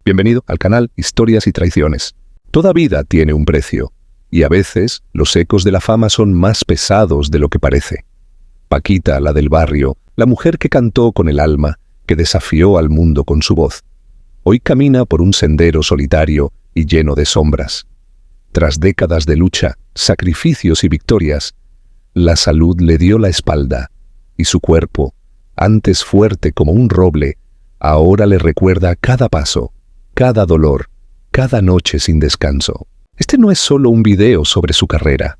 Bienvenido al canal Historias y Traiciones. Toda vida tiene un precio, y a veces los ecos de la fama son más pesados de lo que parece. Paquita, la del barrio, la mujer que cantó con el alma, que desafió al mundo con su voz, hoy camina por un sendero solitario y lleno de sombras. Tras décadas de lucha, sacrificios y victorias, la salud le dio la espalda, y su cuerpo, antes fuerte como un roble, ahora le recuerda cada paso, cada dolor, cada noche sin descanso. Este no es solo un video sobre su carrera,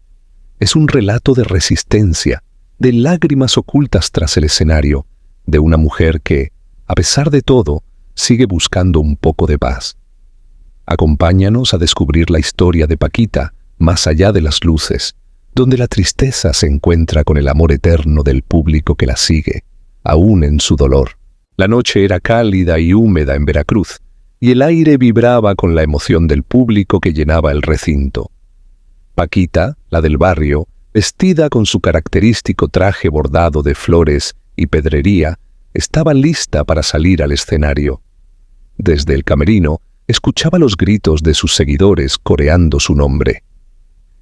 es un relato de resistencia, de lágrimas ocultas tras el escenario, de una mujer que, a pesar de todo, sigue buscando un poco de paz. Acompáñanos a descubrir la historia de Paquita más allá de las luces, donde la tristeza se encuentra con el amor eterno del público que la sigue, aún en su dolor. La noche era cálida y húmeda en Veracruz, y el aire vibraba con la emoción del público que llenaba el recinto. Paquita, la del barrio, vestida con su característico traje bordado de flores y pedrería, estaba lista para salir al escenario. Desde el camerino, escuchaba los gritos de sus seguidores coreando su nombre.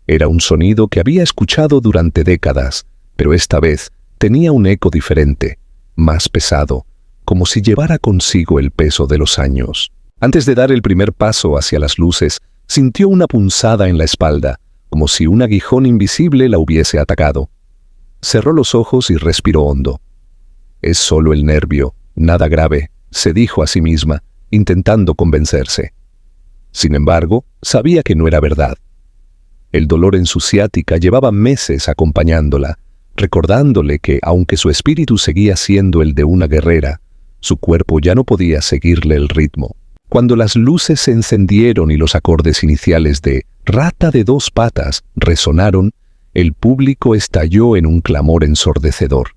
Era un sonido que había escuchado durante décadas, pero esta vez tenía un eco diferente, más pesado, como si llevara consigo el peso de los años. Antes de dar el primer paso hacia las luces, sintió una punzada en la espalda, como si un aguijón invisible la hubiese atacado. Cerró los ojos y respiró hondo. «Es solo el nervio, nada grave», se dijo a sí misma, intentando convencerse. Sin embargo, sabía que no era verdad. El dolor en su ciática llevaba meses acompañándola, recordándole que, aunque su espíritu seguía siendo el de una guerrera, su cuerpo ya no podía seguirle el ritmo. Cuando las luces se encendieron y los acordes iniciales de «Rata de dos patas» resonaron, el público estalló en un clamor ensordecedor.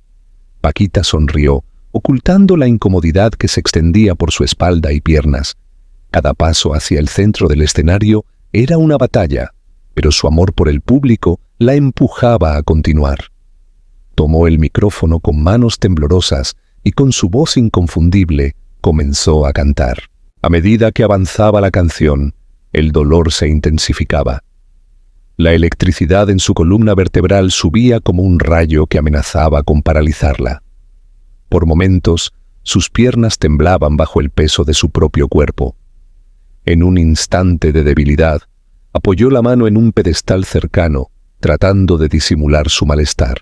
Paquita sonrió, ocultando la incomodidad que se extendía por su espalda y piernas. Cada paso hacia el centro del escenario era una batalla, pero su amor por el público la empujaba a continuar. Tomó el micrófono con manos temblorosas y con su voz inconfundible comenzó a cantar. A medida que avanzaba la canción, el dolor se intensificaba. La electricidad en su columna vertebral subía como un rayo que amenazaba con paralizarla. Por momentos, sus piernas temblaban bajo el peso de su propio cuerpo. En un instante de debilidad, apoyó la mano en un pedestal cercano, tratando de disimular su malestar.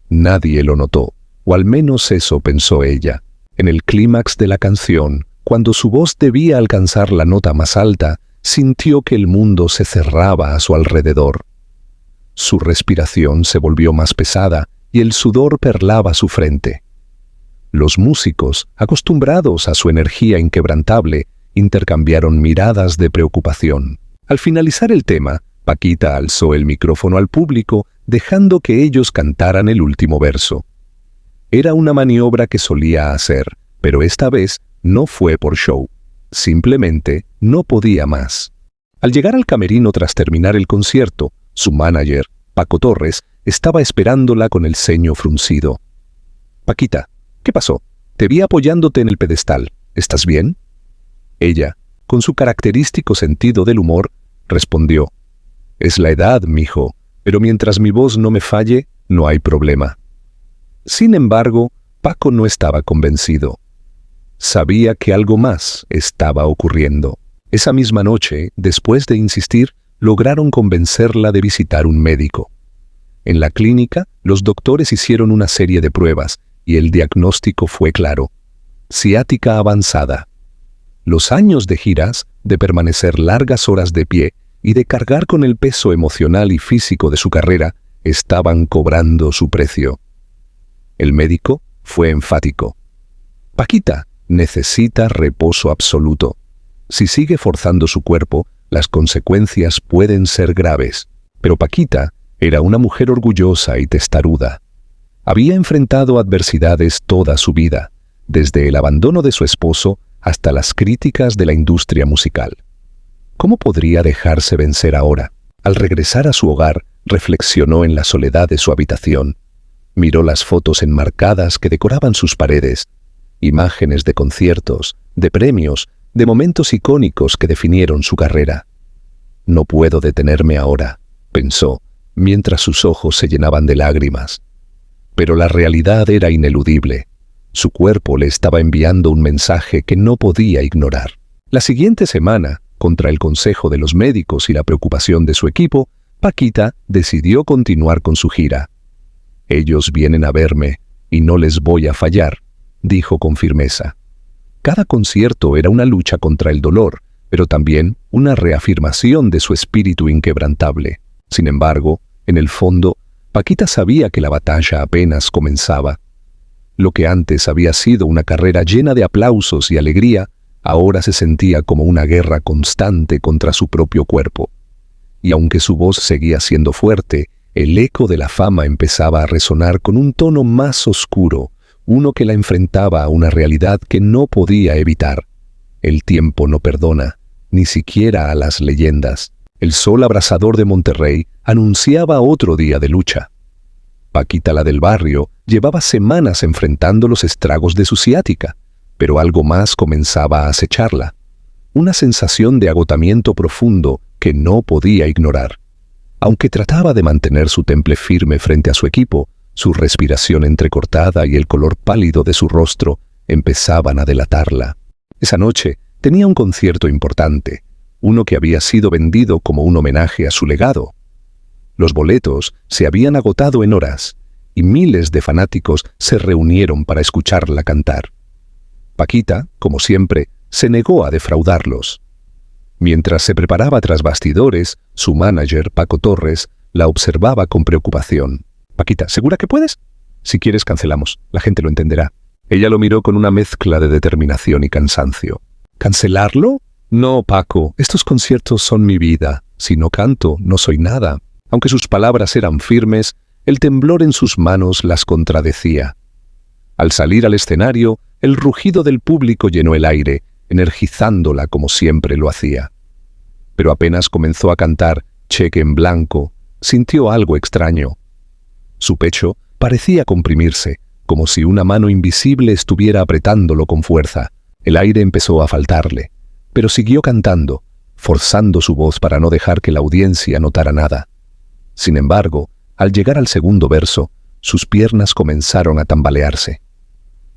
Nadie lo notó, o al menos eso pensó ella. En el clímax de la canción, cuando su voz debía alcanzar la nota más alta, sintió que el mundo se cerraba a su alrededor. Su respiración se volvió más pesada y el sudor perlaba su frente. Los músicos, acostumbrados a su energía inquebrantable, intercambiaron miradas de preocupación. Al finalizar el tema, Paquita alzó el micrófono al público, dejando que ellos cantaran el último verso. Era una maniobra que solía hacer, pero esta vez no fue por show. Simplemente no podía más. Al llegar al camerino tras terminar el concierto, su manager, Paco Torres, estaba esperándola con el ceño fruncido. «Paquita, ¿qué pasó? Te vi apoyándote en el pedestal. ¿Estás bien?» Ella, con su característico sentido del humor, respondió: «Es la edad, mijo, pero mientras mi voz no me falle, no hay problema». Sin embargo, Paco no estaba convencido. Sabía que algo más estaba ocurriendo. Esa misma noche, después de insistir, lograron convencerla de visitar un médico. En la clínica, los doctores hicieron una serie de pruebas y el diagnóstico fue claro: ciática avanzada. Los años de giras, de permanecer largas horas de pie y de cargar con el peso emocional y físico de su carrera, estaban cobrando su precio. El médico fue enfático: «Paquita necesita reposo absoluto. Si sigue forzando su cuerpo, las consecuencias pueden ser graves». Pero Paquita era una mujer orgullosa y testaruda. Había enfrentado adversidades toda su vida, desde el abandono de su esposo hasta las críticas de la industria musical. ¿Cómo podría dejarse vencer ahora? Al regresar a su hogar, reflexionó en la soledad de su habitación. Miró las fotos enmarcadas que decoraban sus paredes, imágenes de conciertos, de premios, de momentos icónicos que definieron su carrera. No puedo detenerme ahora, pensó, mientras sus ojos se llenaban de lágrimas. Pero la realidad era ineludible. Su cuerpo le estaba enviando un mensaje que no podía ignorar. La siguiente semana, contra el consejo de los médicos y la preocupación de su equipo, Paquita decidió continuar con su gira. «Ellos vienen a verme y no les voy a fallar», dijo con firmeza. Cada concierto era una lucha contra el dolor, pero también una reafirmación de su espíritu inquebrantable. Sin embargo, en el fondo, Paquita sabía que la batalla apenas comenzaba. Lo que antes había sido una carrera llena de aplausos y alegría, ahora se sentía como una guerra constante contra su propio cuerpo. Y aunque su voz seguía siendo fuerte, el eco de la fama empezaba a resonar con un tono más oscuro, uno que la enfrentaba a una realidad que no podía evitar. El tiempo no perdona, ni siquiera a las leyendas. El sol abrasador de Monterrey anunciaba otro día de lucha. Paquita, la del barrio, llevaba semanas enfrentando los estragos de su ciática, pero algo más comenzaba a acecharla. Una sensación de agotamiento profundo que no podía ignorar. Aunque trataba de mantener su temple firme frente a su equipo, su respiración entrecortada y el color pálido de su rostro empezaban a delatarla. Esa noche tenía un concierto importante, uno que había sido vendido como un homenaje a su legado. Los boletos se habían agotado en horas, y miles de fanáticos se reunieron para escucharla cantar. Paquita, como siempre, se negó a defraudarlos. Mientras se preparaba tras bastidores, su manager, Paco Torres, la observaba con preocupación. «Paquita, ¿segura que puedes? Si quieres, cancelamos. La gente lo entenderá». Ella lo miró con una mezcla de determinación y cansancio. «¿Cancelarlo? No, Paco, estos conciertos son mi vida. Si no canto, no soy nada». Aunque sus palabras eran firmes, el temblor en sus manos las contradecía. Al salir al escenario, el rugido del público llenó el aire, energizándola como siempre lo hacía. Pero apenas comenzó a cantar Cheque en Blanco, sintió algo extraño. Su pecho parecía comprimirse, como si una mano invisible estuviera apretándolo con fuerza. El aire empezó a faltarle, pero siguió cantando, forzando su voz para no dejar que la audiencia notara nada. Sin embargo, al llegar al segundo verso, sus piernas comenzaron a tambalearse.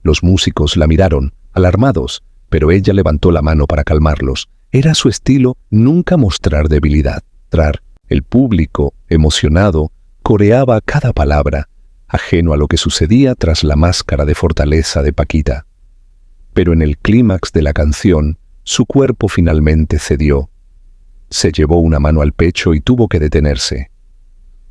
Los músicos la miraron, alarmados, pero ella levantó la mano para calmarlos. Era su estilo nunca mostrar debilidad. El público, emocionado, coreaba cada palabra, ajeno a lo que sucedía tras la máscara de fortaleza de Paquita. Pero en el clímax de la canción, su cuerpo finalmente cedió. Se llevó una mano al pecho y tuvo que detenerse.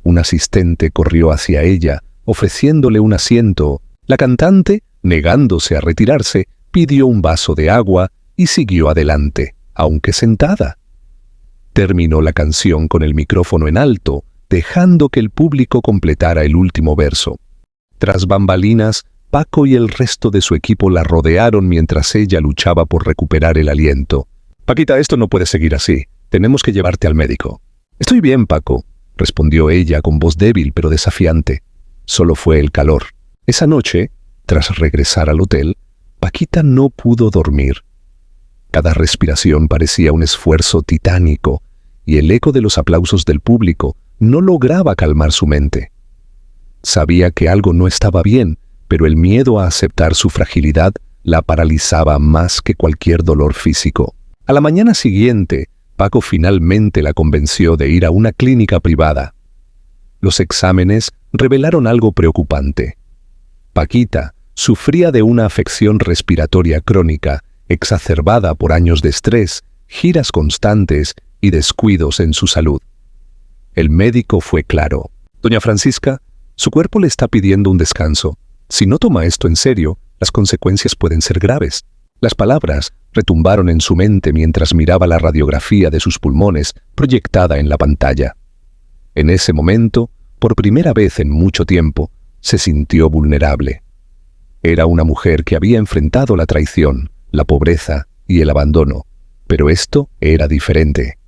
Un asistente corrió hacia ella, ofreciéndole un asiento. La cantante, negándose a retirarse, pidió un vaso de agua y siguió adelante, aunque sentada. Terminó la canción con el micrófono en alto, dejando que el público completara el último verso. Tras bambalinas, Paco y el resto de su equipo la rodearon mientras ella luchaba por recuperar el aliento. «Paquita, esto no puede seguir así. Tenemos que llevarte al médico». «Estoy bien, Paco», respondió ella con voz débil pero desafiante. Solo fue el calor. Esa noche, tras regresar al hotel, Paquita no pudo dormir. Cada respiración parecía un esfuerzo titánico, y el eco de los aplausos del público no lograba calmar su mente. Sabía que algo no estaba bien, pero el miedo a aceptar su fragilidad la paralizaba más que cualquier dolor físico. A la mañana siguiente, Paco finalmente la convenció de ir a una clínica privada. Los exámenes revelaron algo preocupante. Paquita sufría de una afección respiratoria crónica, exacerbada por años de estrés, giras constantes y descuidos en su salud. El médico fue claro. «Doña Francisca, su cuerpo le está pidiendo un descanso. Si no toma esto en serio, las consecuencias pueden ser graves». Las palabras retumbaron en su mente mientras miraba la radiografía de sus pulmones proyectada en la pantalla. En ese momento, por primera vez en mucho tiempo, se sintió vulnerable. Era una mujer que había enfrentado la traición, la pobreza y el abandono, pero esto era diferente.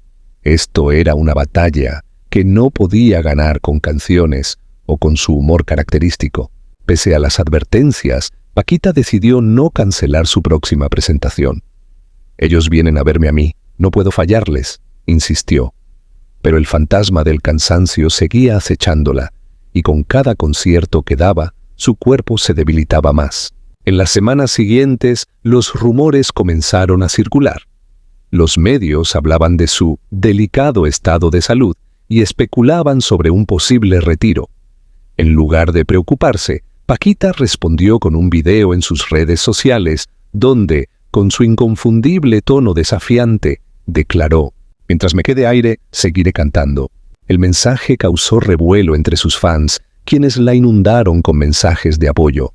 Esto era una batalla que no podía ganar con canciones o con su humor característico. Pese a las advertencias, Paquita decidió no cancelar su próxima presentación. Ellos vienen a verme a mí, no puedo fallarles, insistió. Pero el fantasma del cansancio seguía acechándola, y con cada concierto que daba, su cuerpo se debilitaba más. En las semanas siguientes, los rumores comenzaron a circular. Los medios hablaban de su delicado estado de salud y especulaban sobre un posible retiro. En lugar de preocuparse, Paquita respondió con un video en sus redes sociales, donde, con su inconfundible tono desafiante, declaró: «Mientras me quede aire, seguiré cantando». El mensaje causó revuelo entre sus fans, quienes la inundaron con mensajes de apoyo.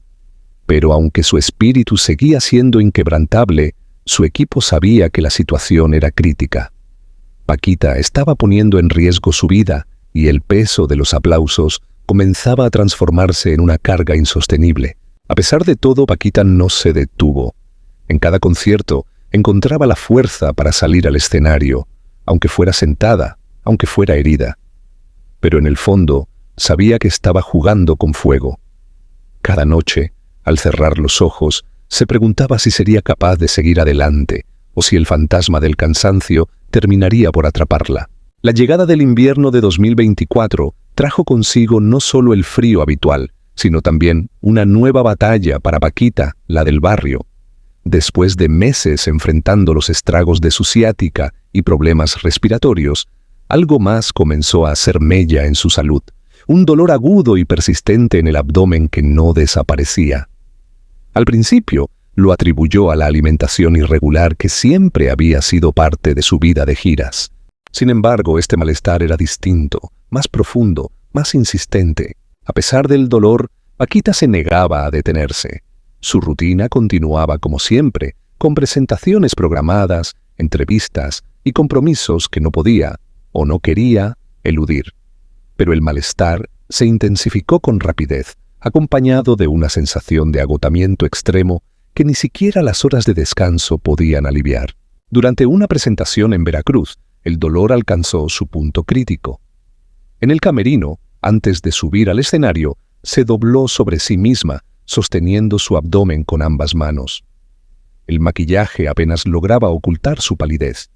Pero aunque su espíritu seguía siendo inquebrantable, su equipo sabía que la situación era crítica. Paquita estaba poniendo en riesgo su vida y el peso de los aplausos comenzaba a transformarse en una carga insostenible. A pesar de todo, Paquita no se detuvo. En cada concierto encontraba la fuerza para salir al escenario, aunque fuera sentada, aunque fuera herida. Pero en el fondo, sabía que estaba jugando con fuego. Cada noche, al cerrar los ojos, se preguntaba si sería capaz de seguir adelante o si el fantasma del cansancio terminaría por atraparla. La llegada del invierno de 2024 trajo consigo no solo el frío habitual, sino también una nueva batalla para Paquita, la del barrio. Después de meses enfrentando los estragos de su ciática y problemas respiratorios, algo más comenzó a hacer mella en su salud, un dolor agudo y persistente en el abdomen que no desaparecía. Al principio, lo atribuyó a la alimentación irregular que siempre había sido parte de su vida de giras. Sin embargo, este malestar era distinto, más profundo, más insistente. A pesar del dolor, Paquita se negaba a detenerse. Su rutina continuaba como siempre, con presentaciones programadas, entrevistas y compromisos que no podía, o no quería, eludir. Pero el malestar se intensificó con rapidez, acompañado de una sensación de agotamiento extremo que ni siquiera las horas de descanso podían aliviar. Durante una presentación en Veracruz, el dolor alcanzó su punto crítico. En el camerino, antes de subir al escenario, se dobló sobre sí misma, sosteniendo su abdomen con ambas manos. El maquillaje apenas lograba ocultar su palidez.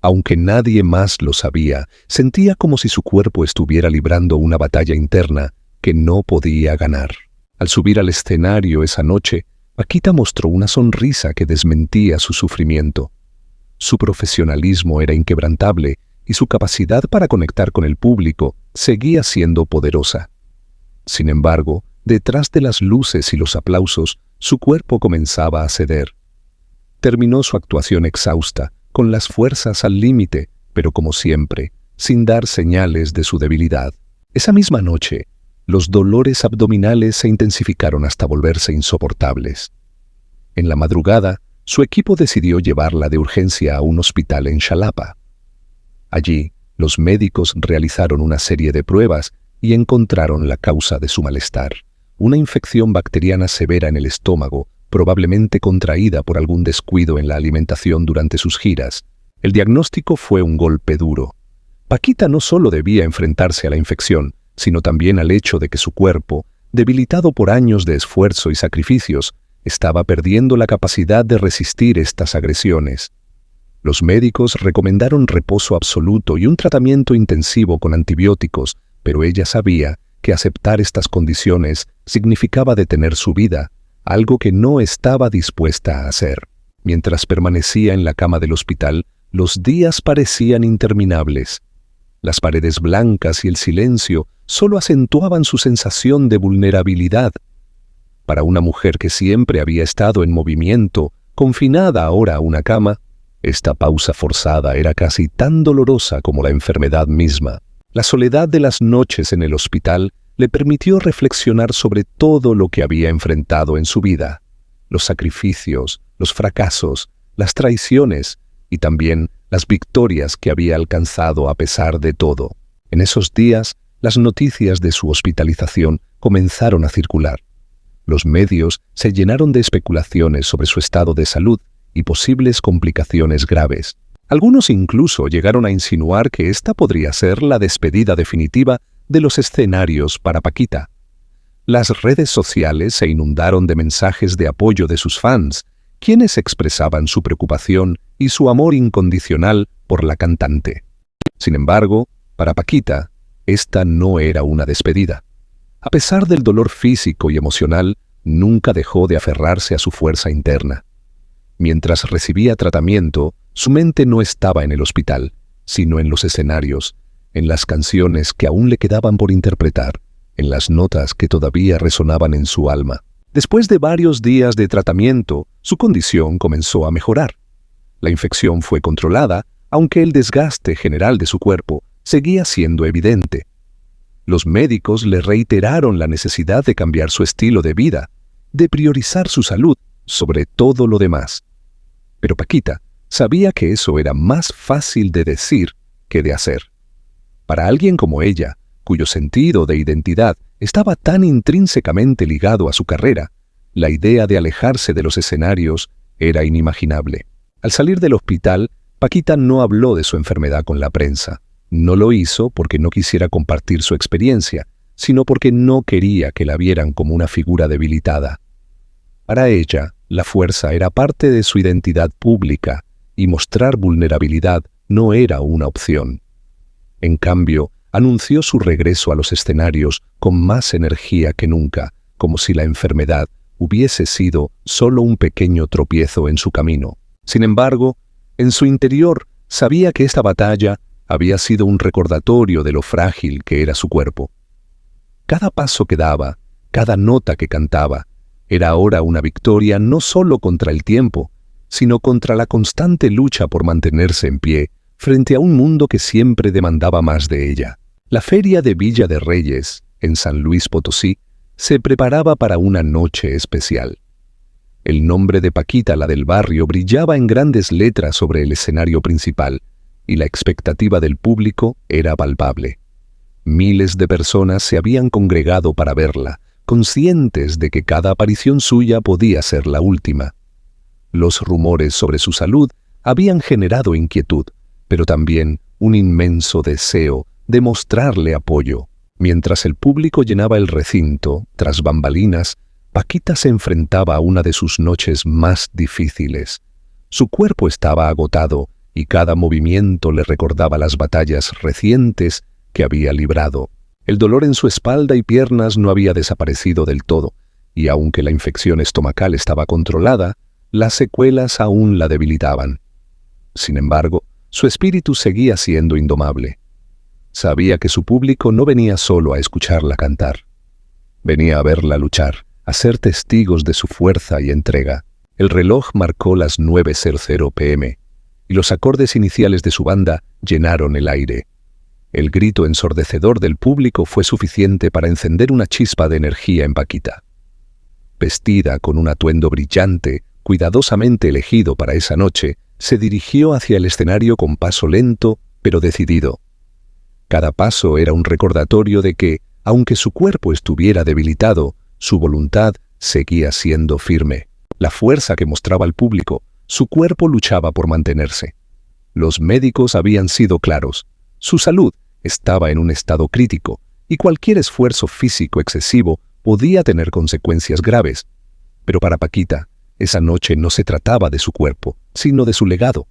Aunque nadie más lo sabía, sentía como si su cuerpo estuviera librando una batalla interna que no podía ganar. Al subir al escenario esa noche, Paquita mostró una sonrisa que desmentía su sufrimiento. Su profesionalismo era inquebrantable y su capacidad para conectar con el público seguía siendo poderosa. Sin embargo, detrás de las luces y los aplausos, su cuerpo comenzaba a ceder. Terminó su actuación exhausta, con las fuerzas al límite, pero como siempre, sin dar señales de su debilidad. Esa misma noche, los dolores abdominales se intensificaron hasta volverse insoportables. En la madrugada, su equipo decidió llevarla de urgencia a un hospital en Xalapa. Allí, los médicos realizaron una serie de pruebas y encontraron la causa de su malestar: una infección bacteriana severa en el estómago, probablemente contraída por algún descuido en la alimentación durante sus giras. El diagnóstico fue un golpe duro. Paquita no solo debía enfrentarse a la infección, sino también al hecho de que su cuerpo, debilitado por años de esfuerzo y sacrificios, estaba perdiendo la capacidad de resistir estas agresiones. Los médicos recomendaron reposo absoluto y un tratamiento intensivo con antibióticos, pero ella sabía que aceptar estas condiciones significaba detener su vida, algo que no estaba dispuesta a hacer. Mientras permanecía en la cama del hospital, los días parecían interminables. Las paredes blancas y el silencio solo acentuaban su sensación de vulnerabilidad. Para una mujer que siempre había estado en movimiento, confinada ahora a una cama, esta pausa forzada era casi tan dolorosa como la enfermedad misma. La soledad de las noches en el hospital le permitió reflexionar sobre todo lo que había enfrentado en su vida: los sacrificios, los fracasos, las traiciones y también las victorias que había alcanzado a pesar de todo. En esos días, las noticias de su hospitalización comenzaron a circular. Los medios se llenaron de especulaciones sobre su estado de salud y posibles complicaciones graves. Algunos incluso llegaron a insinuar que esta podría ser la despedida definitiva de los escenarios para Paquita. Las redes sociales se inundaron de mensajes de apoyo de sus fans, quienes expresaban su preocupación y su amor incondicional por la cantante. Sin embargo, para Paquita, esta no era una despedida. A pesar del dolor físico y emocional, nunca dejó de aferrarse a su fuerza interna. Mientras recibía tratamiento, su mente no estaba en el hospital, sino en los escenarios, en las canciones que aún le quedaban por interpretar, en las notas que todavía resonaban en su alma. Después de varios días de tratamiento, su condición comenzó a mejorar. La infección fue controlada, aunque el desgaste general de su cuerpo seguía siendo evidente. Los médicos le reiteraron la necesidad de cambiar su estilo de vida, de priorizar su salud sobre todo lo demás. Pero Paquita sabía que eso era más fácil de decir que de hacer. Para alguien como ella, cuyo sentido de identidad estaba tan intrínsecamente ligado a su carrera, la idea de alejarse de los escenarios era inimaginable. Al salir del hospital, Paquita no habló de su enfermedad con la prensa. No lo hizo porque no quisiera compartir su experiencia, sino porque no quería que la vieran como una figura debilitada. Para ella, la fuerza era parte de su identidad pública y mostrar vulnerabilidad no era una opción. En cambio, anunció su regreso a los escenarios con más energía que nunca, como si la enfermedad hubiese sido solo un pequeño tropiezo en su camino. Sin embargo, en su interior sabía que esta batalla había sido un recordatorio de lo frágil que era su cuerpo. Cada paso que daba, cada nota que cantaba, era ahora una victoria no solo contra el tiempo, sino contra la constante lucha por mantenerse en pie frente a un mundo que siempre demandaba más de ella. La feria de Villa de Reyes, en San Luis Potosí, se preparaba para una noche especial. El nombre de Paquita, la del barrio, brillaba en grandes letras sobre el escenario principal, y la expectativa del público era palpable. Miles de personas se habían congregado para verla, conscientes de que cada aparición suya podía ser la última. Los rumores sobre su salud habían generado inquietud, pero también un inmenso deseo de mostrarle apoyo. Mientras el público llenaba el recinto, tras bambalinas, Paquita se enfrentaba a una de sus noches más difíciles. Su cuerpo estaba agotado y cada movimiento le recordaba las batallas recientes que había librado. El dolor en su espalda y piernas no había desaparecido del todo, y aunque la infección estomacal estaba controlada, las secuelas aún la debilitaban. Sin embargo, su espíritu seguía siendo indomable. Sabía que su público no venía solo a escucharla cantar. Venía a verla luchar, a ser testigos de su fuerza y entrega. El reloj marcó las 9:00 p.m., y los acordes iniciales de su banda llenaron el aire. El grito ensordecedor del público fue suficiente para encender una chispa de energía en Paquita. Vestida con un atuendo brillante, cuidadosamente elegido para esa noche, se dirigió hacia el escenario con paso lento, pero decidido. Cada paso era un recordatorio de que, aunque su cuerpo estuviera debilitado, su voluntad seguía siendo firme. La fuerza que mostraba al público, su cuerpo luchaba por mantenerse. Los médicos habían sido claros. Su salud estaba en un estado crítico, y cualquier esfuerzo físico excesivo podía tener consecuencias graves. Pero para Paquita, esa noche no se trataba de su cuerpo, sino de su legado.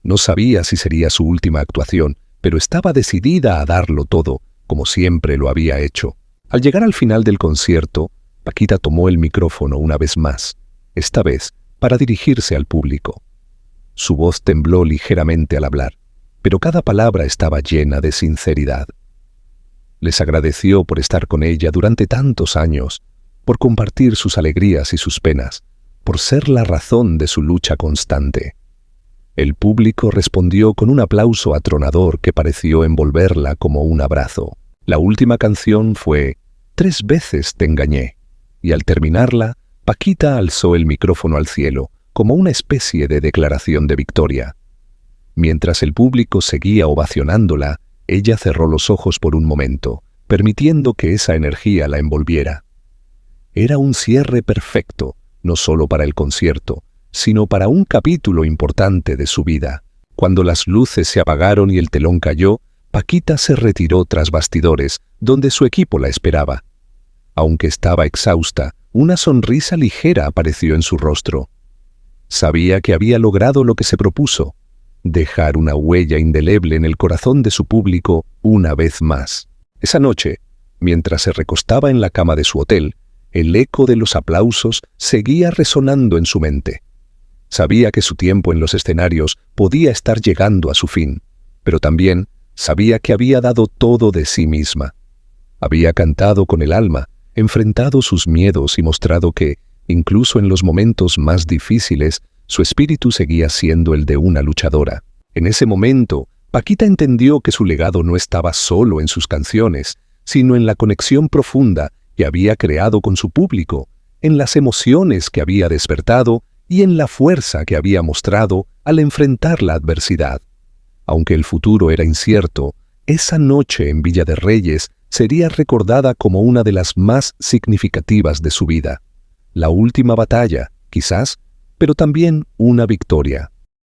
No sabía si sería su última actuación, pero estaba decidida a darlo todo, como siempre lo había hecho. Al llegar al final del concierto, Paquita tomó el micrófono una vez más, esta vez para dirigirse al público. Su voz tembló ligeramente al hablar, pero cada palabra estaba llena de sinceridad. Les agradeció por estar con ella durante tantos años, por compartir sus alegrías y sus penas, por ser la razón de su lucha constante. El público respondió con un aplauso atronador que pareció envolverla como un abrazo. La última canción fue «3 veces te engañé», y al terminarla, Paquita alzó el micrófono al cielo, como una especie de declaración de victoria. Mientras el público seguía ovacionándola, ella cerró los ojos por un momento, permitiendo que esa energía la envolviera. Era un cierre perfecto, no solo para el concierto, sino para un capítulo importante de su vida. Cuando las luces se apagaron y el telón cayó, Paquita se retiró tras bastidores, donde su equipo la esperaba. Aunque estaba exhausta, una sonrisa ligera apareció en su rostro. Sabía que había logrado lo que se propuso, dejar una huella indeleble en el corazón de su público una vez más. Esa noche, mientras se recostaba en la cama de su hotel, el eco de los aplausos seguía resonando en su mente. Sabía que su tiempo en los escenarios podía estar llegando a su fin, pero también sabía que había dado todo de sí misma. Había cantado con el alma, enfrentado sus miedos y mostrado que, incluso en los momentos más difíciles, su espíritu seguía siendo el de una luchadora. En ese momento, Paquita entendió que su legado no estaba solo en sus canciones, sino en la conexión profunda que había creado con su público, en las emociones que había despertado y en la fuerza que había mostrado al enfrentar la adversidad. Aunque el futuro era incierto, esa noche en Villa de Reyes sería recordada como una de las más significativas de su vida. La última batalla, quizás, pero también una victoria.